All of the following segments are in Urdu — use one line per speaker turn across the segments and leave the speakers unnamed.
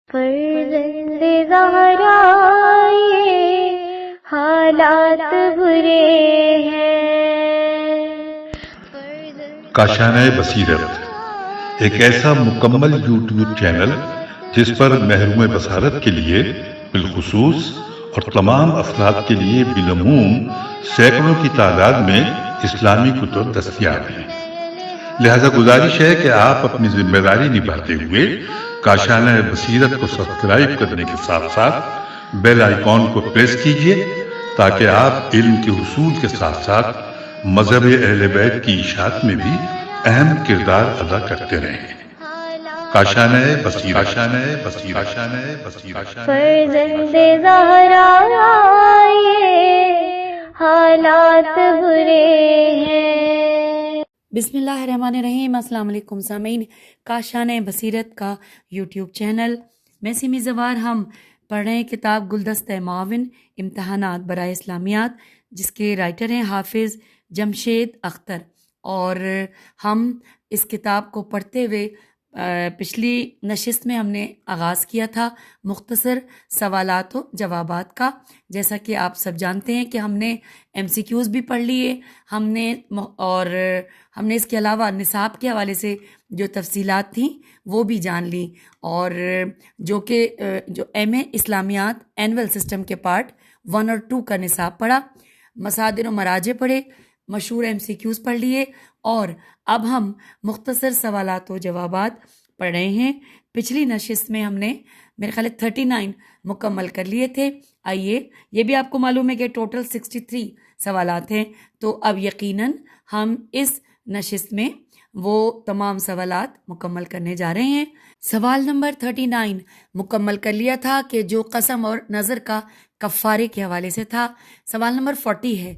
فرزند زہرا یہ حالات برے ہیں۔
کاشانہ بصیرت ایک ایسا مکمل یوٹیوب چینل جس پر محروم بصارت کے لیے بالخصوص اور تمام افراد کے لیے بالعموم سینکڑوں کی تعداد میں اسلامی کتب دستیاب ہیں۔ لہذا گزارش ہے کہ آپ اپنی ذمہ داری نبھاتے ہوئے کاشانہ بصیرت کو سبسکرائب کرنے کے ساتھ ساتھ بیل آئیکن کو پریس کیجیے تاکہ آپ علم کے حصول کے ساتھ ساتھ مذہب اہل بیت کی اشاعت میں بھی اہم کردار ادا کرتے رہیں۔ کاشانہ بصیرت۔
فرزند زہرا یہ حالات برے ہیں۔
بسم اللہ الرحمن الرحیم۔ السلام علیکم سامعین، کاشانہ بصیرت کا یوٹیوب چینل میں سیمی زوار ہم پڑھ رہے ہیں کتاب گلدستہ معاون امتحانات برائے اسلامیات، جس کے رائٹر ہیں حافظ جمشید اختر، اور ہم اس کتاب کو پڑھتے ہوئے پچھلی نشست میں ہم نے آغاز کیا تھا مختصر سوالات و جوابات کا۔ جیسا کہ آپ سب جانتے ہیں کہ ہم نے ایم سی کیوز بھی پڑھ لیے، ہم نے اس کے علاوہ نصاب کے حوالے سے جو تفصیلات تھیں وہ بھی جان لیں، اور جو ایم اے اسلامیات اینول سسٹم کے پارٹ 1 اور 2 کا نصاب پڑھا، مصادر و مراجع پڑھے، مشہور ایم سی کیوز پڑھ لیے، اور اب ہم مختصر سوالات و جوابات پڑھ رہے ہیں۔ پچھلی نشست میں ہم نے میرے خیال 39 مکمل کر لیے تھے۔ آئیے، یہ بھی آپ کو معلوم ہے کہ ٹوٹل 63 سوالات ہیں، تو اب یقیناً ہم اس نشست میں وہ تمام سوالات مکمل کرنے جا رہے ہیں۔ سوال نمبر 39 مکمل کر لیا تھا کہ جو قسم اور نظر کا کفارے کے حوالے سے تھا۔ سوال نمبر 40 ہے،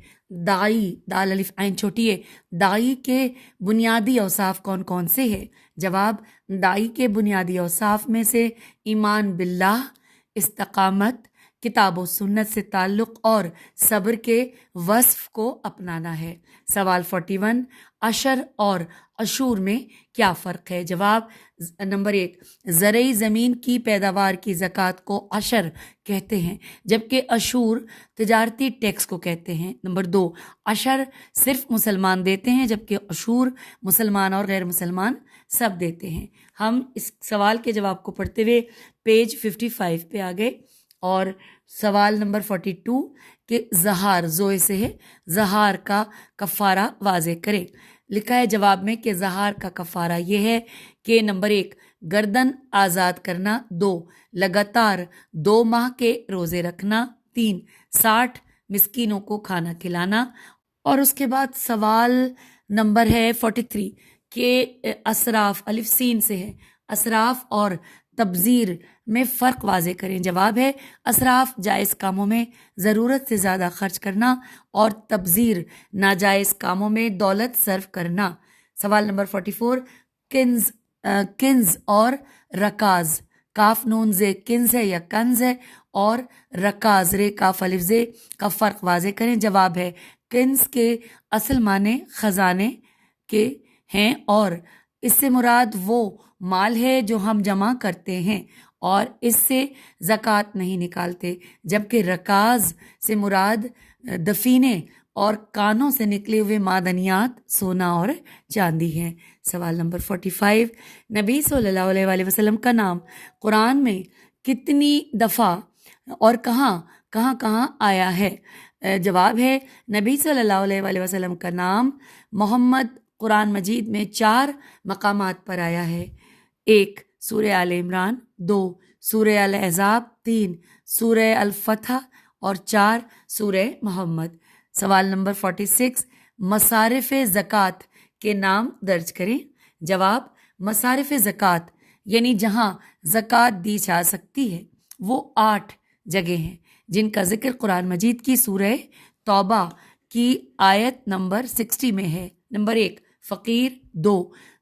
داعی، دال الف عین چھوٹی ہے، داعی کے بنیادی اوصاف کون کون سے ہیں؟ جواب، داعی کے بنیادی اوصاف میں سے ایمان باللہ، استقامت، کتاب و سنت سے تعلق اور صبر کے وصف کو اپنانا ہے۔ سوال 41، عشر اور عشور میں کیا فرق ہے؟ جواب، نمبر 1، زرعی زمین کی پیداوار کی زکوٰۃ کو عشر کہتے ہیں، جبکہ عشور تجارتی ٹیکس کو کہتے ہیں۔ نمبر 2، عشر صرف مسلمان دیتے ہیں، جبکہ عشور مسلمان اور غیر مسلمان سب دیتے ہیں۔ ہم اس سوال کے جواب کو پڑھتے ہوئے پیج 55 پہ آ گئے، اور سوال نمبر 42 کہ زہار زوئے سے ہے، زہار کا کفارہ واضح کریں۔ لکھا ہے جواب میں کہ زہار کا کفارہ یہ ہے کہ نمبر 1، گردن آزاد کرنا، 2، لگاتار 2 ماہ کے روزے رکھنا، 3، 60 مسکینوں کو کھانا کھلانا۔ اور اس کے بعد سوال نمبر ہے 43 کہ اسراف الف سین سے ہے، اسراف اور تبذیر میں فرق واضح کریں۔ جواب ہے، اسراف جائز کاموں میں ضرورت سے زیادہ خرچ کرنا، اور تبذیر ناجائز کاموں میں دولت صرف کرنا۔ سوال نمبر 44، کنز اور رکاز، کاف نون زے کنز ہے یا کنز ہے، اور رکاز رے کاف الف زے کا فرق واضح کریں۔ جواب ہے، کنز کے اصل معنی خزانے کے ہیں، اور اس سے مراد وہ مال ہے جو ہم جمع کرتے ہیں اور اس سے زکوٰۃ نہیں نکالتے، جبکہ رکاز سے مراد دفینے اور کانوں سے نکلے ہوئے معدنیات، سونا اور چاندی ہیں۔ سوال نمبر 45، نبی صلی اللہ علیہ وآلہ وسلم کا نام قرآن میں کتنی دفعہ اور کہاں آیا ہے؟ جواب ہے، نبی صلی اللہ علیہ وآلہ وسلم کا نام محمد قرآن مجید میں 4 مقامات پر آیا ہے۔ 1، سورہ آل عمران، 2، سورہ الاحزاب، 3، سورہ الفتح، اور 4، سورہ محمد۔ سوال نمبر 46، مصارف زکوٰۃ کے نام درج کریں۔ جواب، مصارف زکوٰۃ یعنی جہاں زکوٰۃ دی جا سکتی ہے وہ 8 جگہ ہیں، جن کا ذکر قرآن مجید کی سورہ توبہ کی آیت نمبر 60 میں ہے۔ نمبر 1، فقیر، 2،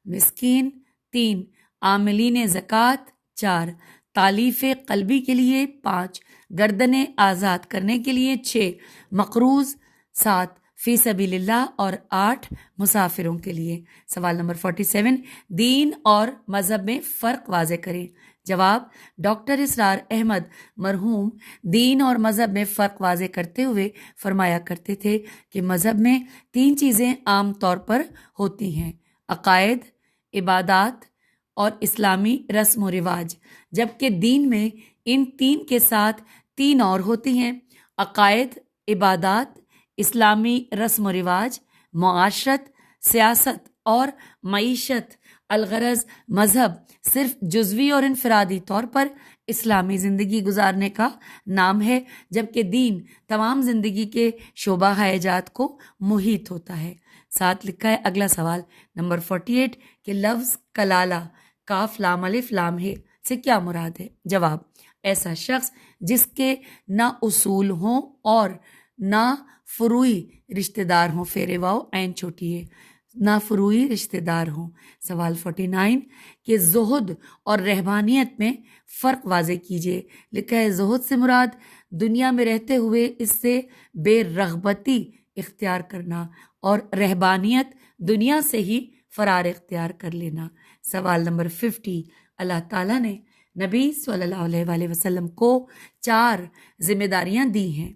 مسکین، 3، عاملین زکوٰۃ، 4، تالیف قلبی کے لیے، 5، گردنیں آزاد کرنے کے لیے، 6، مقروض، 7، فی سبیل اللہ، اور 8 مسافروں کے لیے۔ سوال نمبر 47، دین اور مذہب میں فرق واضح کریں۔ جواب، ڈاکٹر اسرار احمد مرحوم دین اور مذہب میں فرق واضح کرتے ہوئے فرمایا کرتے تھے کہ مذہب میں 3 چیزیں عام طور پر ہوتی ہیں: عقائد، عبادات اور اسلامی رسم و رواج، جبکہ دین میں ان 3 کے ساتھ 3 اور ہوتی ہیں: عقائد، عبادات، اسلامی رسم و رواج، معاشرت، سیاست اور معیشت۔ الغرض مذہب صرف جزوی اور انفرادی طور پر اسلامی زندگی گزارنے کا نام ہے، جبکہ دین تمام زندگی کے شعبہ حیات کو محیط ہوتا ہے۔ ساتھ لکھا ہے اگلا سوال نمبر 48 کہ لفظ کلالہ کاف لام الف لام ہے سے کیا مراد ہے؟ جواب، ایسا شخص جس کے نہ اصول ہوں اور نہ فروعی رشتہ دار ہوں، فیر واو عین چھوٹی ہے، نہ فروعی رشتہ دار ہوں۔ سوال 49 کہ زہد اور رہبانیت میں فرق واضح کیجیے۔ لکھا ہے زہد سے مراد دنیا میں رہتے ہوئے اس سے بے رغبتی اختیار کرنا، اور رہبانیت دنیا سے ہی فرار اختیار کر لینا۔ سوال نمبر 50 اللہ تعالیٰ نے نبی صلی اللہ علیہ وآلہ وسلم کو 4 ذمہ داریاں دی ہیں۔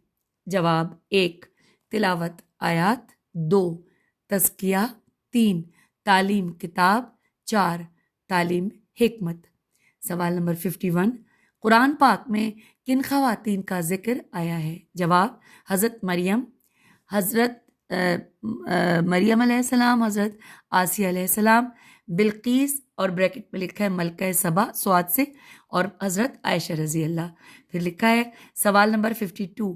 جواب، 1 تلاوت آیات، 2 تزکیہ، 3 تعلیم کتاب، 4 تعلیم حکمت۔ سوال نمبر 51 قرآن پاک میں کن خواتین کا ذکر آیا ہے؟ جواب، حضرت مریم، حضرت مریم علیہ السلام، حضرت آسیہ علیہ السلام، بلقیس اور بریکٹ میں لکھا ہے ملکہ سبا سواد سے، اور حضرت عائشہ رضی اللہ۔ پھر لکھا ہے سوال نمبر 52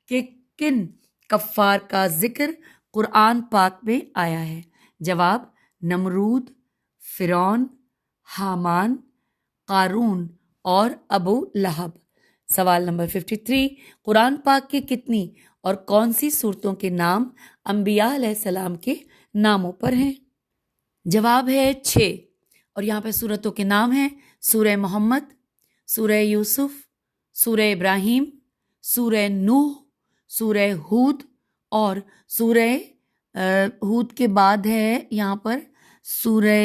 کہ کن کفار کا ذکر قرآن پاک میں آیا ہے؟ جواب، نمرود، فرعون، حامان، قارون اور ابو لہب۔ سوال نمبر 53 قرآن پاک کی کتنی اور کون سی صورتوں کے نام انبیاء علیہ السلام کے ناموں پر ہیں؟ جواب ہے 6، اور یہاں پہ صورتوں کے نام ہیں سورہ محمد، سورہ یوسف، سورہ ابراہیم، سورہ نوح، سورہ ہود، اور سورہ ہود کے بعد ہے یہاں پر سورہ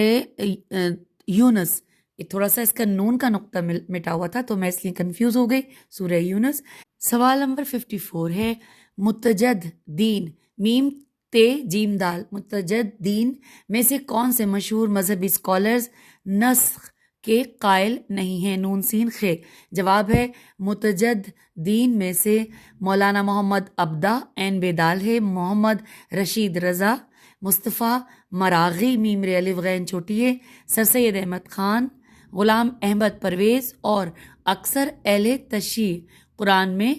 یونس۔ تھوڑا سا اس کا نون کا نقطہ مٹا ہوا تھا تو میں اس لیے کنفیوز ہو گئی، سورہ یونس۔ سوال نمبر 54 ہے متجد دین میم تے جیم دال متجد دین میں سے کون سے مشہور مذہبی اسکالرز نسخ کے قائل نہیں ہیں؟ نون سین خے۔ جواب ہے متجد دین میں سے مولانا محمد ابدا عین بیدال ہے، محمد رشید رضا، مصطفیٰ مراغی میم رے الف غین چھوٹی ہے، سر سید احمد خان، غلام احمد پرویز اور اکثر اہل تشیع قرآن میں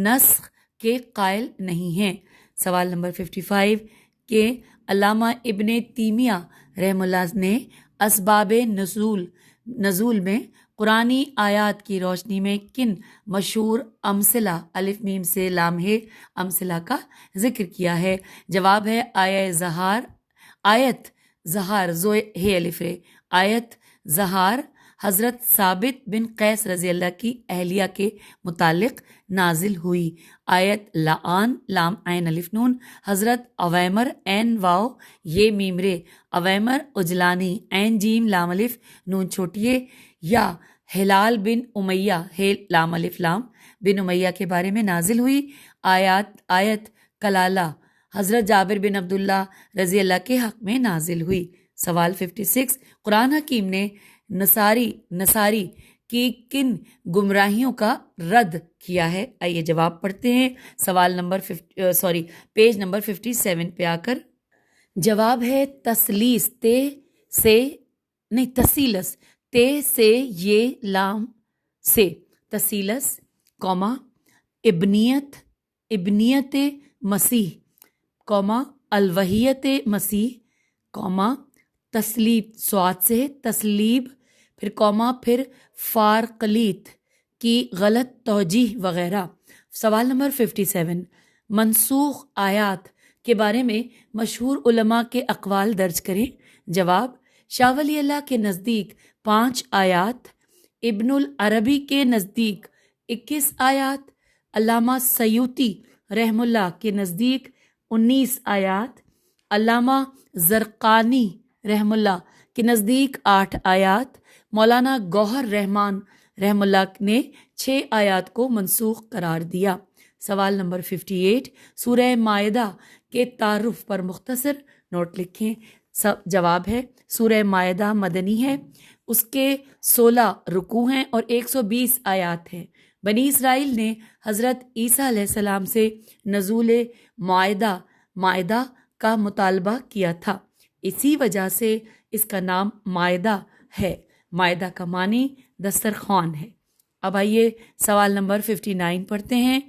نسخ کے قائل نہیں ہیں۔ سوال نمبر 55 کہ علامہ ابن تیمیہ رحم اللہ نے اسباب نزول میں قرآنی آیات کی روشنی میں کن مشہور امثلہ الف میم سے لام ہے امثلہ کا ذکر کیا ہے؟ جواب ہے آیت زہار زوئے ہے الف رے، آیت زہار حضرت ثابت بن قیس رضی اللہ کی اہلیہ کے متعلق نازل ہوئی۔ آیت لعان لام عین الف نون حضرت اویمر عین واو یہ میم رے اویمر اجلانی عین جیم لام الف نون چھوٹیے، یا ہلال بن امیہ ہے لام الف لام بن امیہ کے بارے میں نازل ہوئی۔ آیت کلالہ حضرت جابر بن عبداللہ رضی اللہ کے حق میں نازل ہوئی۔ سوال 56 قرآن حکیم نے نصاری کی کن گمراہیوں کا رد کیا ہے؟ آئیے جواب پڑھتے ہیں سوال نمبر پیج نمبر 57 پہ آ کر۔ جواب ہے تسلیس تسیلس تے سے یہ لام سے تسیلس، کوما ابنیت مسیح، کوما الوحیت مسیح، کوما تسلیب سواد سے تسلیب، پھر کوما پھر فارقلیت کی غلط توجیح وغیرہ۔ سوال نمبر 57 منسوخ آیات کے بارے میں مشہور علماء کے اقوال درج کریں۔ جواب شاہ ولی اللہ کے نزدیک 5 آیات، ابن العربی کے نزدیک 21 آیات، علامہ سیوطی رحم اللہ کے نزدیک 19 آیات، علامہ زرقانی رحم اللہ کے نزدیک 8 آیات، مولانا گوہر رحمان رحم اللہ نے 6 آیات کو منسوخ قرار دیا؟ سوال نمبر 58، سورہ مائدہ کے تعارف پر مختصر نوٹ لکھیں۔ جواب ہے سورہ مائدہ مدنی ہے، اس کے 16 رکوع ہیں اور 120 آیات ہیں۔ بنی اسرائیل نے حضرت عیسیٰ علیہ السلام سے نزول مائدہ کا مطالبہ کیا تھا، اسی وجہ سے اس کا نام مائدہ ہے۔ مائدہ کا معنی دسترخوان ہے۔ اب آئیے سوال نمبر 59 پڑھتے ہیں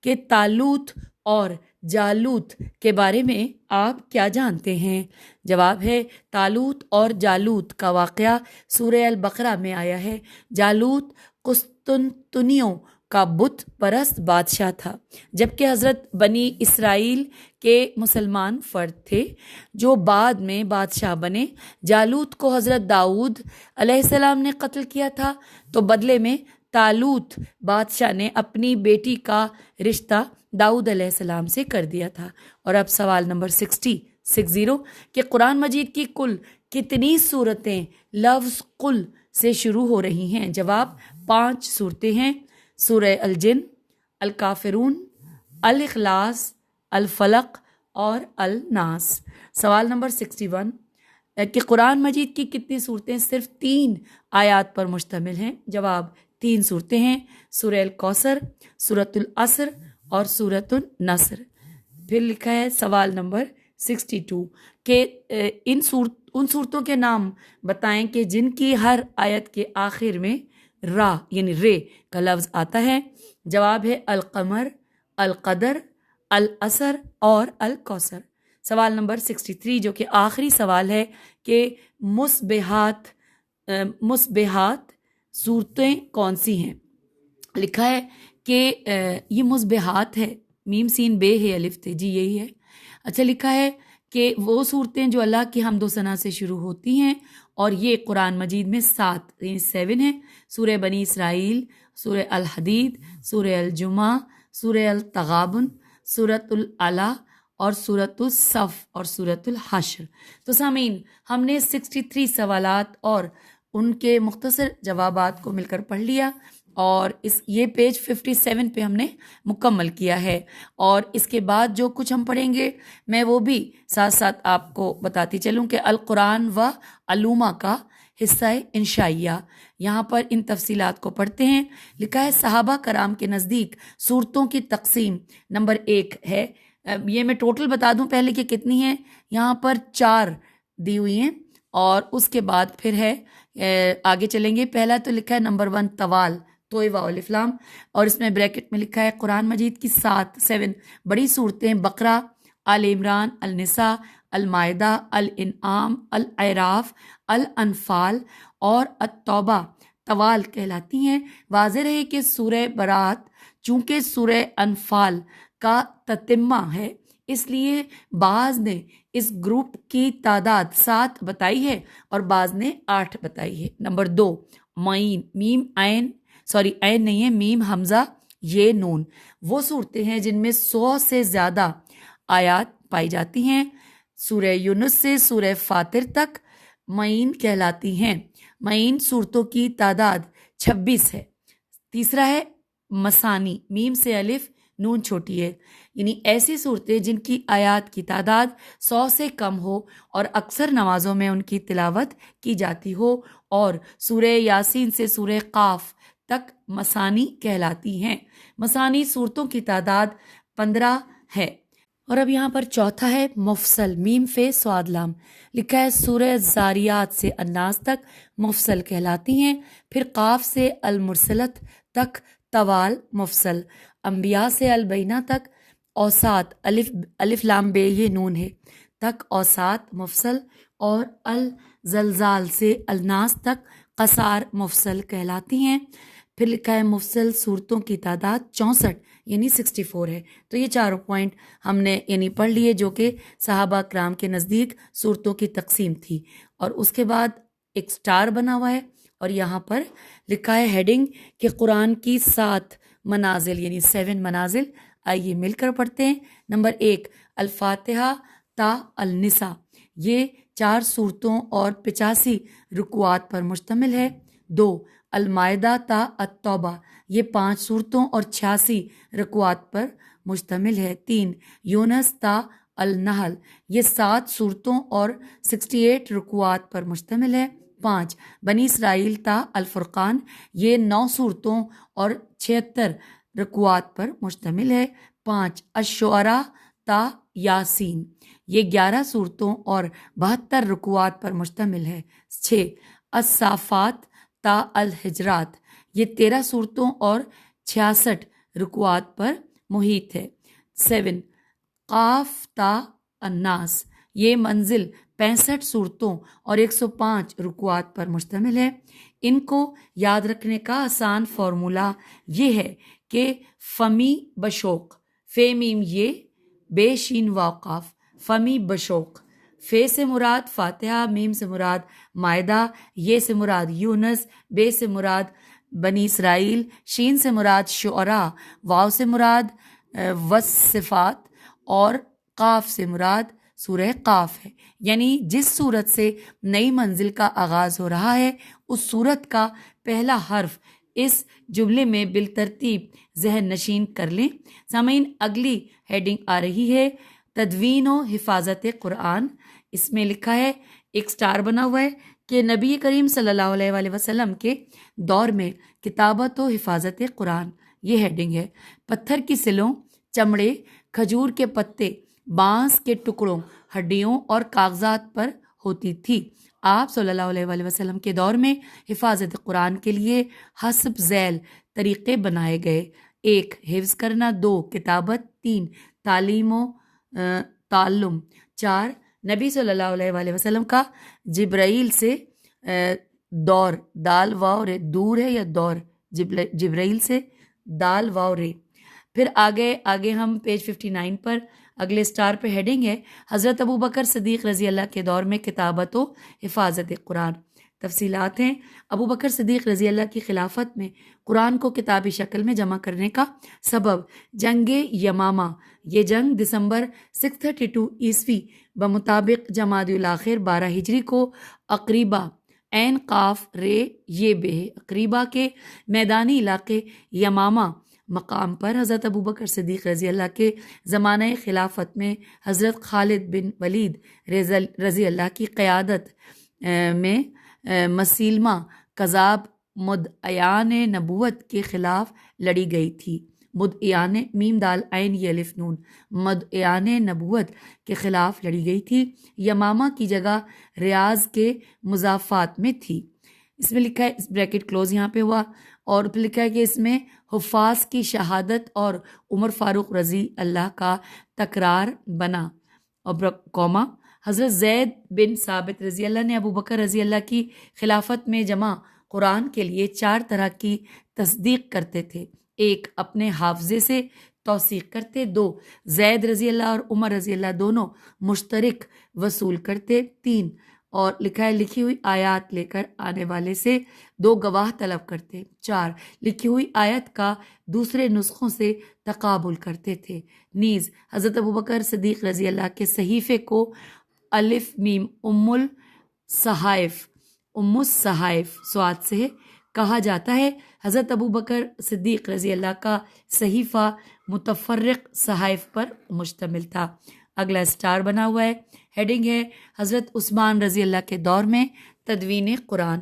کہ طالوت اور جالوت کے بارے میں آپ کیا جانتے ہیں؟ جواب ہے طالوت اور جالوت کا واقعہ سورہ البقرہ میں آیا ہے۔ جالوت قسطنطنیہ کا بت پرست بادشاہ تھا، جبکہ حضرت بنی اسرائیل کے مسلمان فرد تھے جو بعد میں بادشاہ بنے۔ جالوت کو حضرت داؤد علیہ السلام نے قتل کیا تھا، تو بدلے میں طالوت بادشاہ نے اپنی بیٹی کا رشتہ داؤد علیہ السلام سے کر دیا تھا۔ اور اب سوال نمبر 60 کہ قرآن مجید کی کل کتنی صورتیں لفظ قل سے شروع ہو رہی ہیں؟ جواب 5 صورتیں ہیں، سورہ الجن، الکافرون، الاخلاص، الفلق اور الناس۔ سوال نمبر 61 کہ قرآن مجید کی کتنی صورتیں صرف 3 آیات پر مشتمل ہیں؟ جواب 3 صورتیں ہیں، سورہ الکوثر، سورۃ العصر اور سورۃ النصر۔ پھر لکھا ہے سوال نمبر 62 کہ ان صورتوں کے نام بتائیں کہ جن کی ہر آیت کے آخر میں را یعنی رے کا لفظ آتا ہے۔ جواب ہے القمر، القدر، العصر اور الکوثر۔ سوال نمبر 63 جو کہ آخری سوال ہے کہ مصبحات صورتیں کون سی ہیں؟ لکھا ہے کہ یہ مصبحات ہے، میم سین بے ہے الف تے، جی یہی ہے۔ اچھا لکھا ہے کہ وہ صورتیں جو اللہ کی حمد و ثنا سے شروع ہوتی ہیں، اور یہ قرآن مجید میں 7 ہیں، سورہ بنی اسرائیل، سورہ الحدید، سورہ الجمعہ، سورہ التغابن، سورۃ العلا اور سورۃ الصف اور سورۃ الحشر۔ تو سامعین، ہم نے 63 سوالات اور ان کے مختصر جوابات کو مل کر پڑھ لیا، اور یہ پیج 57 پہ ہم نے مکمل کیا ہے، اور اس کے بعد جو کچھ ہم پڑھیں گے میں وہ بھی ساتھ ساتھ آپ کو بتاتی چلوں کہ القرآن و علومہ کا حصہ انشائیہ، یہاں پر ان تفصیلات کو پڑھتے ہیں۔ لکھا ہے صحابہ کرام کے نزدیک صورتوں کی تقسیم نمبر 1 ہے، یہ میں ٹوٹل بتا دوں پہلے کہ کتنی ہیں، یہاں پر 4 دی ہوئی ہیں، اور اس کے بعد پھر ہے آگے چلیں گے۔ پہلا تو لکھا ہے نمبر 1 طوال، توئے واو الف لام، اور اس میں بریکٹ میں لکھا ہے قرآن مجید کی 7 بڑی صورتیں بقرہ، آل عمران، النساء، المائدہ، الانعام، الاعراف، الانفال اور التوبہ طوال کہلاتی ہیں۔ واضح رہے کہ سورہ برات چونکہ سورہ انفال کا تتمہ ہے، اس لیے بعض نے اس گروپ کی تعداد 7 بتائی ہے اور بعض نے 8 بتائی ہے۔ نمبر 2 عین نہیں ہے، میم حمزہ یہ نون، وہ صورتیں ہیں جن میں 100 سے زیادہ آیات پائی جاتی ہیں۔ سورہ یونس سے سورہ فاطر تک معین کہلاتی ہیں۔ معین صورتوں کی تعداد 26 ہے۔ تیسرا ہے مسانی، میم سے الف نون چھوٹی ہے، یعنی ایسی صورتیں جن کی آیات کی تعداد 100 سے کم ہو اور اکثر نمازوں میں ان کی تلاوت کی جاتی ہو، اور سورہ یاسین سے سورہ قاف تک مسانی کہلاتی ہیں۔ مسانی صورتوں کی تعداد 15 ہے۔ اور اب یہاں پر چوتھا ہے مفصل، میم فے صاد لام، لکھا ہے سورہ زاریات سے الناس تک مفصل کہلاتی ہیں، پھر قاف سے المرسلت تک طوال مفصل، انبیاء سے البینہ تک اوسات، الف لام بے یہ نون ہے تک اوسات مفصل، اور الزلزال سے الناس تک قصار مفصل کہلاتی ہیں۔ پھر لکھا ہے مفصل صورتوں کی تعداد 64 یعنی 64 ہے۔ تو یہ 4 پوائنٹ ہم نے یعنی پڑھ لیے جو کہ صحابہ کرام کے نزدیک صورتوں کی تقسیم تھی، اور اس کے بعد ایک سٹار بنا ہوا ہے، اور یہاں پر لکھا ہے ہیڈنگ کہ قرآن کی 7 منازل یعنی 7 منازل۔ آئیے مل کر پڑھتے ہیں۔ نمبر 1 الفاتحہ تا النساء، یہ 4 صورتوں اور 85 رکوعات پر مشتمل ہے۔ 2 المائدہ تا التوبہ، یہ 5 صورتوں اور 86 رکوعات پر مشتمل ہے۔ 3 یونس تا النحل، یہ 7 صورتوں اور 68 رکوعات پر مشتمل ہے۔ 5 بنی اسرائیل تا الفرقان، یہ 9 صورتوں اور 76 رکوعات پر مشتمل ہے۔ 5 الشعراء تا یاسین، یہ 11 صورتوں اور 72 رکوعات پر مشتمل ہے۔ 6 الصافات تا الحجرات، یہ 13 صورتوں اور 66 رکوعات پر محیط ہے۔ 7 قاف تا الناس، یہ منزل 65 صورتوں اور 105 رکوعات پر مشتمل ہے۔ ان کو یاد رکھنے کا آسان فارمولہ یہ ہے کہ فمی بشوق، فے میم یہ، بے شین واقاف، فمی بشوق، فے سے مراد فاتحہ، میم سے مراد مائدہ، یہ سے مراد یونس، بے سے مراد بنی اسرائیل، شین سے مراد شعراء، واو سے مراد والصفات اور قاف سے مراد سورہ قاف ہے۔ یعنی جس صورت سے نئی منزل کا آغاز ہو رہا ہے اس صورت کا پہلا حرف اس جملے میں بالترتیب ذہن نشین کر لیں۔ سامعین، اگلی ہیڈنگ آ رہی ہے تدوین و حفاظت قرآن۔ اس میں لکھا ہے، ایک سٹار بنا ہوا ہے کہ نبی کریم صلی اللہ علیہ وآلہ وسلم کے دور میں کتابت و حفاظت قرآن، یہ ہیڈنگ ہے۔ پتھر کی سلوں، چمڑے، کھجور کے پتے، بانس کے ٹکڑوں، ہڈیوں اور کاغذات پر ہوتی تھی۔ آپ صلی اللہ علیہ وآلہ وسلم کے دور میں حفاظت قرآن کے لیے حسب ذیل طریقے بنائے گئے: 1 حفظ کرنا، 2 کتابت، 3 تعلیم و تعلم، 4 نبی صلی اللہ علیہ وآلہ وسلم کا جبرائیل سے دور، دال واو رے، دور ہے یا دور، جبرائیل سے دال واو رے۔ پھر آگے ہم پیج 59 پر اگلے سٹار پہ ہیڈنگ ہے حضرت ابوبکر صدیق رضی اللہ کے دور میں کتابت و حفاظت قرآن۔ تفصیلات ہیں، ابوبکر صدیق رضی اللہ کی خلافت میں قرآن کو کتابی شکل میں جمع کرنے کا سبب جنگ یمامہ، یہ جنگ دسمبر 632 عیسوی بمطابق جمادی الاخر 12 ہجری کو اقریبہ، عین قاف رے یہ بے، اقریبہ کے میدانی علاقے یمامہ مقام پر حضرت ابوبکر صدیق رضی اللہ کے زمانہ خلافت میں حضرت خالد بن ولید رضی اللہ کی قیادت میں مسیلمہ کذاب مدعیان نبوت کے خلاف لڑی گئی تھی۔ مدعیان میم دال عین یہ الف نون، مدعیان نبوت کے خلاف لڑی گئی تھی۔ یمامہ کی جگہ ریاض کے مضافات میں تھی۔ اس میں لکھا ہے، بریکٹ کلوز یہاں پہ ہوا، اور پھر لکھا ہے کہ اس میں حفاظ کی شہادت اور عمر فاروق رضی اللہ کا تکرار بنا، اور کوما حضرت زید بن ثابت رضی اللہ نے ابوبکر رضی اللہ کی خلافت میں جمع قرآن کے لیے 4 طرح کی تصدیق کرتے تھے: 1 اپنے حافظے سے توثیق کرتے، 2 زید رضی اللہ اور عمر رضی اللہ دونوں مشترک وصول کرتے، 3 اور لکھا ہے لکھی ہوئی آیات لے کر آنے والے سے 2 گواہ طلب کرتے، 4 لکھی ہوئی آیت کا دوسرے نسخوں سے تقابل کرتے تھے۔ نیز حضرت ابوبکر صدیق رضی اللہ کے صحیفے کو الف میم ام الصحائف سواد سے کہا جاتا ہے۔ حضرت ابوبکر صدیق رضی اللہ کا صحیفہ متفرق صحائف پر مشتمل تھا۔ اگلا سٹار بنا ہوا ہے، ہیڈنگ ہے حضرت عثمان رضی اللہ کے دور میں تدوین قرآن۔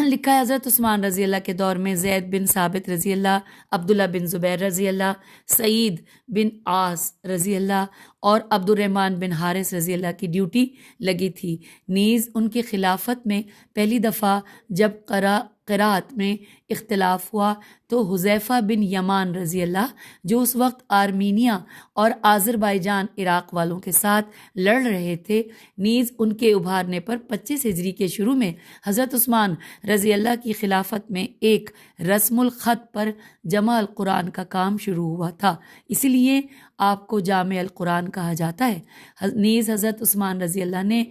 لکھا ہے حضرت عثمان رضی اللہ کے دور میں زید بن ثابت رضی اللہ، عبداللہ بن زبیر رضی اللہ، سعید بن عاص رضی اللہ اور عبد الرحمن بن حارث رضی اللہ کی ڈیوٹی لگی تھی۔ نیز ان کی خلافت میں پہلی دفعہ جب قرأت میں اختلاف ہوا تو حذیفہ بن یمان رضی اللہ، جو اس وقت آرمینیا اور آذربائیجان عراق والوں کے ساتھ لڑ رہے تھے، نیز ان کے ابھارنے پر 25 ہجری کے شروع میں حضرت عثمان رضی اللہ کی خلافت میں ایک رسم الخط پر جمع القرآن کا کام شروع ہوا تھا، اسی لیے آپ کو جامع القرآن کہا جاتا ہے۔ نیز حضرت عثمان رضی اللہ نے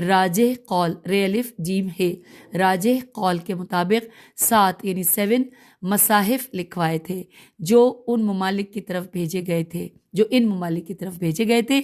راجح قول رے الف جیم ہے، راجح قول کے مطابق 7 یعنی 7 مصاحف لکھوائے تھے جو ان ممالک کی طرف بھیجے گئے تھے: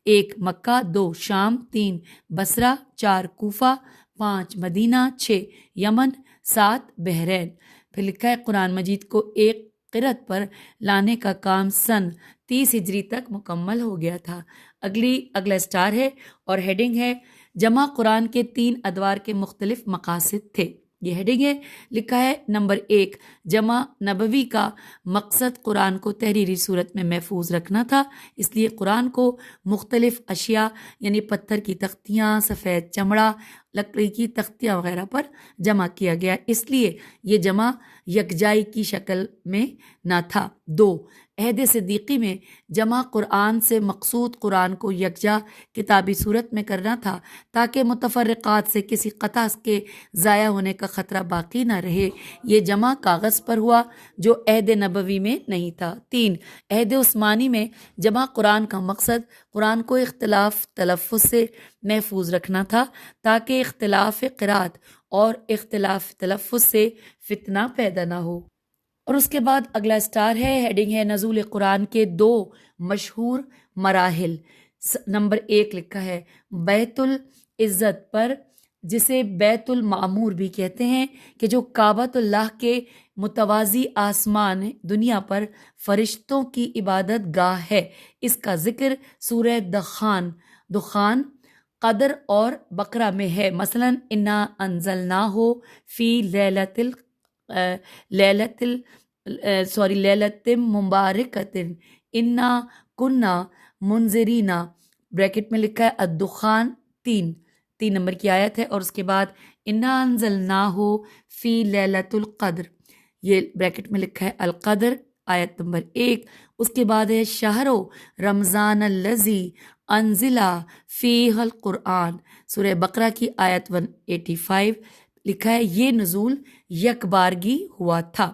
1 مکہ، 2 شام، 3 بصرہ، 4 کوفہ، 5 مدینہ، 6 یمن، 7 بحرین۔ پھر لکھا ہے قرآن مجید کو ایک قرت پر لانے کا کام سن 30 ہجری تک مکمل ہو گیا تھا۔ اگلا اسٹار ہے اور ہیڈنگ ہے جمع قرآن کے 3 ادوار کے مختلف مقاصد تھے۔ یہ ہیڈنگ ہے۔ لکھا ہے نمبر 1، جمع نبوی کا مقصد قرآن کو تحریری صورت میں محفوظ رکھنا تھا، اس لیے قرآن کو مختلف اشیاء یعنی پتھر کی تختیاں، سفید چمڑا، لکڑی کی تختیاں وغیرہ پر جمع کیا گیا، اس لیے یہ جمع یکجائی کی شکل میں نہ تھا۔ 2، عہد صدیقی میں جمع قرآن سے مقصود قرآن کو یکجا کتابی صورت میں کرنا تھا تاکہ متفرقات سے کسی قطع کے ضائع ہونے کا خطرہ باقی نہ رہے۔ یہ جمع کاغذ پر ہوا جو عہد نبوی میں نہیں تھا۔ 3، عہد عثمانی میں جمع قرآن کا مقصد قرآن کو اختلاف تلفظ سے محفوظ رکھنا تھا تاکہ اختلاف قرات اور اختلاف تلفظ سے فتنہ پیدا نہ ہو۔ اور اس کے بعد اگلا اسٹار ہے، ہیڈنگ ہے نزول قرآن کے 2 مشہور مراحل۔ نمبر 1 لکھا ہے بیت العزت پر، جسے بیت المعمور بھی کہتے ہیں، کہ جو کعبۃ اللہ کے متوازی آسمان دنیا پر فرشتوں کی عبادت گاہ ہے، اس کا ذکر سورہ دخان، قدر اور بقرہ میں ہے۔ مثلا انا انزلناہ فی لیلۃ مبارکۃ انا کنا منذرین، بریکٹ میں لکھا ہے الدخان 3 نمبر کی آیت ہے، اور اس کے بعد انا انزلناہ فی لیلۃ القدر، یہ بریکٹ میں لکھا ہے القدر، آیت نمبر 1۔ اس کے بعد ہے شہر رمضان الذی انزل فیہ القرآن، سورہ بقرہ کی آیت 185، لکھا ہے یہ نزول یک بارگی ہوا تھا۔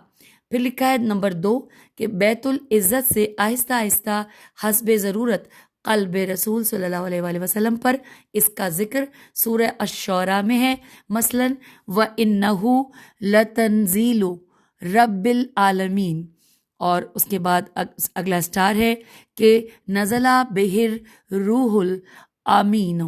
پھر لکھا ہے نمبر 2 کہ بیت العزت سے آہستہ آہستہ حسب ضرورت قلب رسول صلی اللہ علیہ وآلہ وسلم پر اس کا ذکر سورہ الشعراء میں ہے۔ مثلا وَإِنَّهُ لَتَنزِيلُ رَبِّ العالمین، اور اس کے بعد اگلا اسٹار ہے کہ نزلہ بہر روح الامین،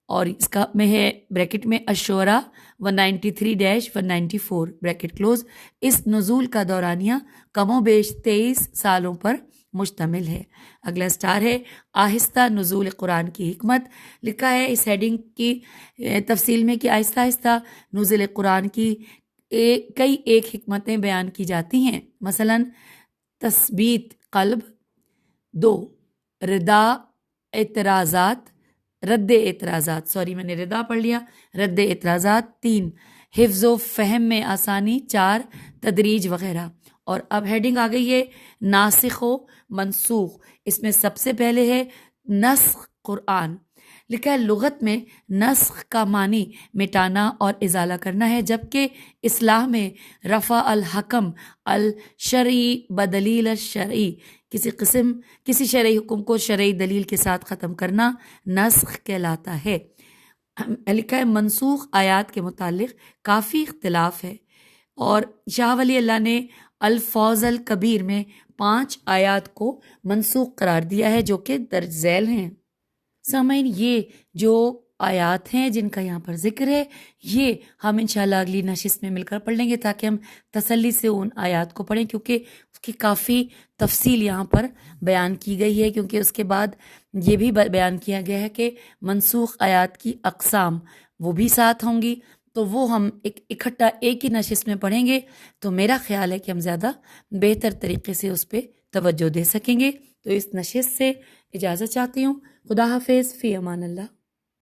اور اس کا میں ہے بریکٹ میں الشعراء 193-194 بریکٹ کلوز۔ اس نزول کا دورانیہ کم و بیش 23 سالوں پر مشتمل ہے۔ اگلا اسٹار ہے آہستہ نزول قرآن کی حکمت، لکھا ہے اس ہیڈنگ کی تفصیل میں کہ آہستہ آہستہ نزول قرآن کی کئی ایک حکمتیں بیان کی جاتی ہیں۔ مثلا تثبیت قلب، 2 رد اعتراضات، میں نے ردا پڑھ لیا، رد اعتراضات، 3 حفظ و فہم میں آسانی، 4 تدریج وغیرہ۔ اور اب ہیڈنگ آ گئی ہے ناسخ و منسوخ، اس میں سب سے پہلے ہے نسخ قرآن۔ لکھا ہے لغت میں نسخ کا معنی مٹانا اور ازالہ کرنا ہے، جبکہ اصطلاح میں رفع الحکم الشرعی بدلیل الشرعی، کسی شرعی حکم کو شرعی دلیل کے ساتھ ختم کرنا نسخ کہلاتا ہے۔ لکھا ہے منسوخ آیات کے متعلق کافی اختلاف ہے، اور شاہ ولی اللہ نے الفوز الکبیر میں 5 آیات کو منسوخ قرار دیا ہے جو کہ درج ذیل ہیں۔ سامعین، یہ جو آیات ہیں جن کا یہاں پر ذکر ہے، یہ ہم انشاءاللہ اگلی نشست میں مل کر پڑھ لیں گے تاکہ ہم تسلی سے ان آیات کو پڑھیں، کیونکہ اس کی کافی تفصیل یہاں پر بیان کی گئی ہے، کیونکہ اس کے بعد یہ بھی بیان کیا گیا ہے کہ منسوخ آیات کی اقسام وہ بھی ساتھ ہوں گی، تو وہ ہم اکٹھا ایک ہی نشست میں پڑھیں گے، تو میرا خیال ہے کہ ہم زیادہ بہتر طریقے سے اس پہ توجہ دے سکیں گے۔ تو اس نشست سے اجازت چاہتی ہوں۔ خدا حافظ، فی امان اللہ۔